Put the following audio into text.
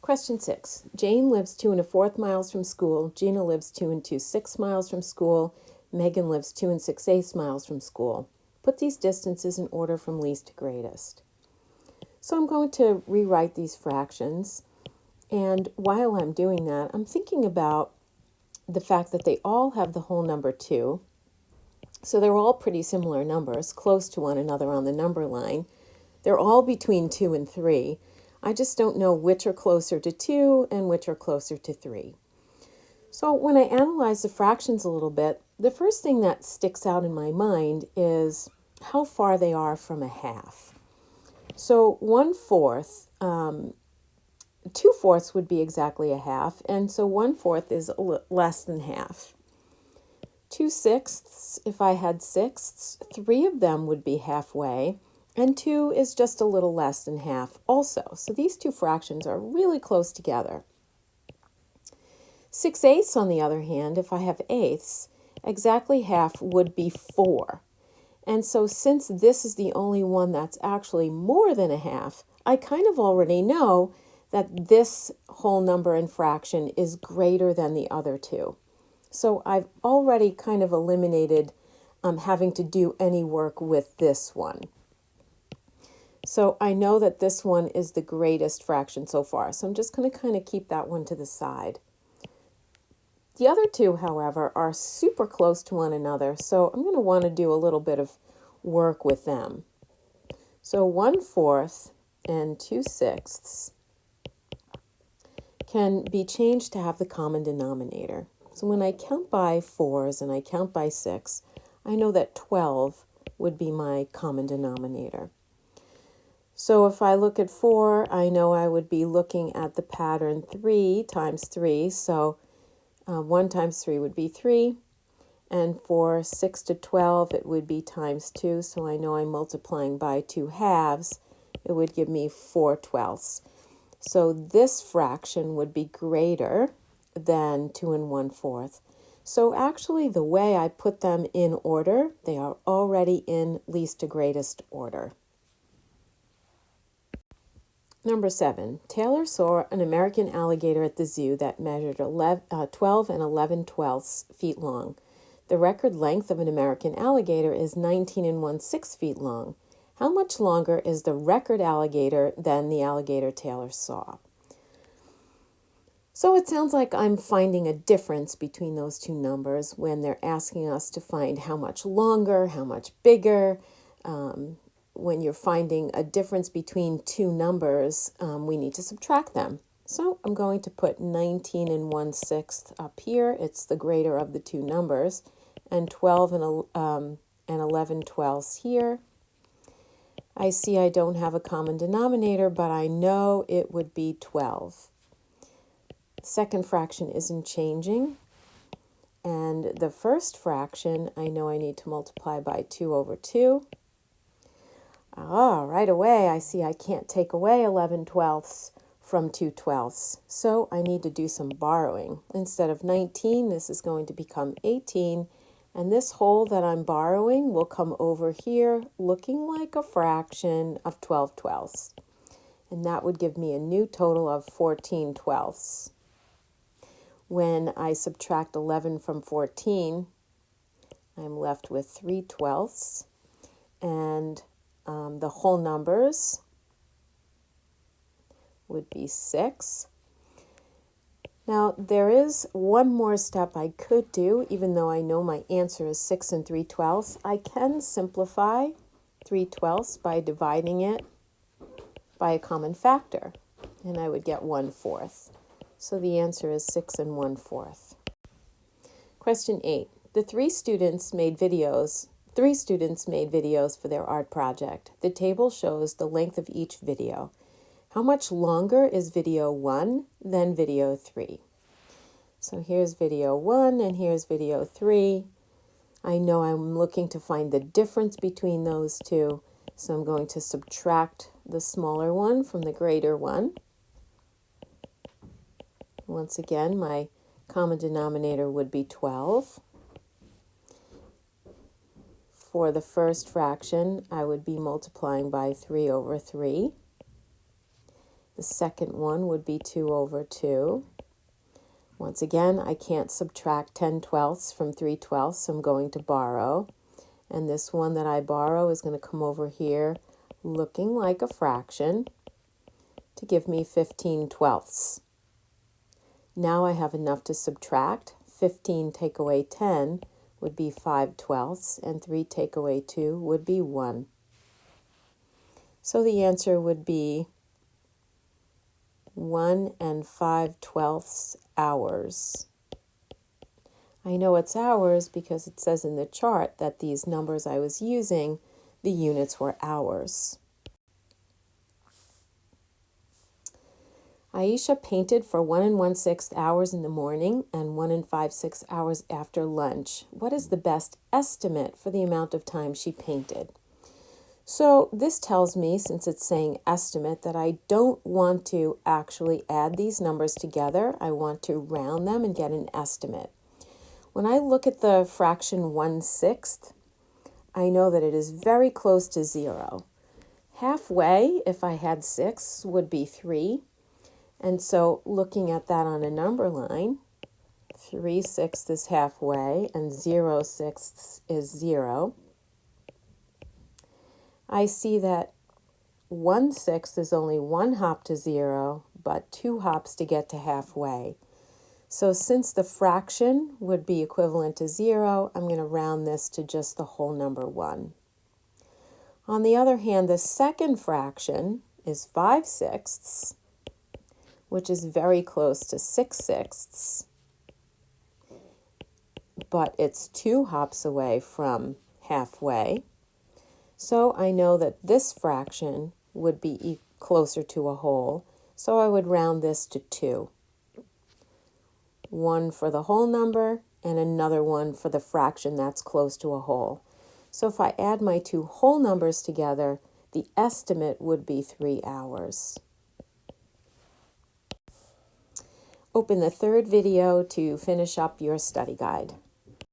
Question 6. Jane lives 2 1/4 miles from school. Gina lives 2 2/6 miles from school. Megan lives 2 6/8 miles from school. Put these distances in order from least to greatest. So I'm going to rewrite these fractions. And while I'm doing that, I'm thinking about the fact that they all have the whole number 2. So they're all pretty similar numbers, close to one another on the number line. They're all between 2 and 3. I just don't know which are closer to 2 and which are closer to 3. So when I analyze the fractions a little bit, the first thing that sticks out in my mind is how far they are from a half. So 1/4, 2/4 would be exactly a half, and so 1/4 is less than half. 2/6, if I had sixths, 3 of them would be halfway, and 2 is just a little less than half also. So these two fractions are really close together. 6/8, on the other hand, if I have eighths, exactly half would be 4. And so since this is the only one that's actually more than a half, I kind of already know that this whole number and fraction is greater than the other two. So I've already kind of eliminated having to do any work with this one. So I know that this one is the greatest fraction so far. So I'm just going to kind of keep that one to the side. The other two, however, are super close to one another. So I'm going to want to do a little bit of work with them. So 1/4 and 2/6 can be changed to have the common denominator. So when I count by 4s and I count by 6, I know that 12 would be my common denominator. So if I look at 4, I know I would be looking at the pattern 3 times 3. So 1 times 3 would be 3. And for 6 to 12, it would be times 2. So I know I'm multiplying by 2 halves. It would give me 4/12. So this fraction would be greater than 2 1/4. So actually, the way I put them in order, they are already in least to greatest order. Number 7, Taylor saw an American alligator at the zoo that measured 12 and 11/12 feet long. The record length of an American alligator is 19 1/6 feet long. How much longer is the record alligator than the alligator Taylor saw? So it sounds like I'm finding a difference between those two numbers when they're asking us to find how much longer, how much bigger. When you're finding a difference between two numbers, we need to subtract them. So I'm going to put 19 1/6 up here. It's the greater of the two numbers. And 12 and 11/12 here. I see I don't have a common denominator, but I know it would be 12. Second fraction isn't changing. And the first fraction, I know I need to multiply by 2/2. Right away, I see I can't take away 11/12 from 2/12. So I need to do some borrowing. Instead of 19, this is going to become 18. And this whole that I'm borrowing will come over here looking like a fraction of 12/12. And that would give me a new total of 14/12. When I subtract 11 from 14, I'm left with 3/12. And the whole numbers would be 6. Now, there is one more step I could do, even though I know my answer is 6 3/12. I can simplify 3/12 by dividing it by a common factor, and I would get 1/4. So the answer is 6 1/4. Question 8. Three students made videos for their art project. The table shows the length of each video. How much longer is video 1 than video 3? So here's video 1 and here's video 3. I know I'm looking to find the difference between those two, so I'm going to subtract the smaller one from the greater one. Once again, my common denominator would be 12. For the first fraction, I would be multiplying by 3/3. The second one would be 2 over 2. Once again, I can't subtract 10/12 from 3/12, so I'm going to borrow. And this one that I borrow is going to come over here looking like a fraction to give me 15/12. Now I have enough to subtract. 15 take away 10 would be 5/12, and 3 take away 2 would be 1. So the answer would be 1 5/12 hours. I know it's hours because it says in the chart that these numbers I was using, the units were hours. Aisha painted for 1 1/6 hours in the morning and 1 5/6 hours after lunch. What is the best estimate for the amount of time she painted? So this tells me, since it's saying estimate, that I don't want to actually add these numbers together. I want to round them and get an estimate. When I look at the fraction 1/6, I know that it is very close to 0. Halfway, if I had 6, would be 3. And so looking at that on a number line, 3/6 is halfway and 0/6 is 0. I see that 1/6 is only 1 hop to 0, but 2 hops to get to halfway. So since the fraction would be equivalent to 0, I'm going to round this to just the whole number 1. On the other hand, the second fraction is 5/6, which is very close to 6/6, but it's 2 hops away from halfway. So I know that this fraction would be closer to a whole, so I would round this to 2. 1 for the whole number and another one for the fraction that's close to a whole. So if I add my two whole numbers together, the estimate would be 3 hours. Open the third video to finish up your study guide.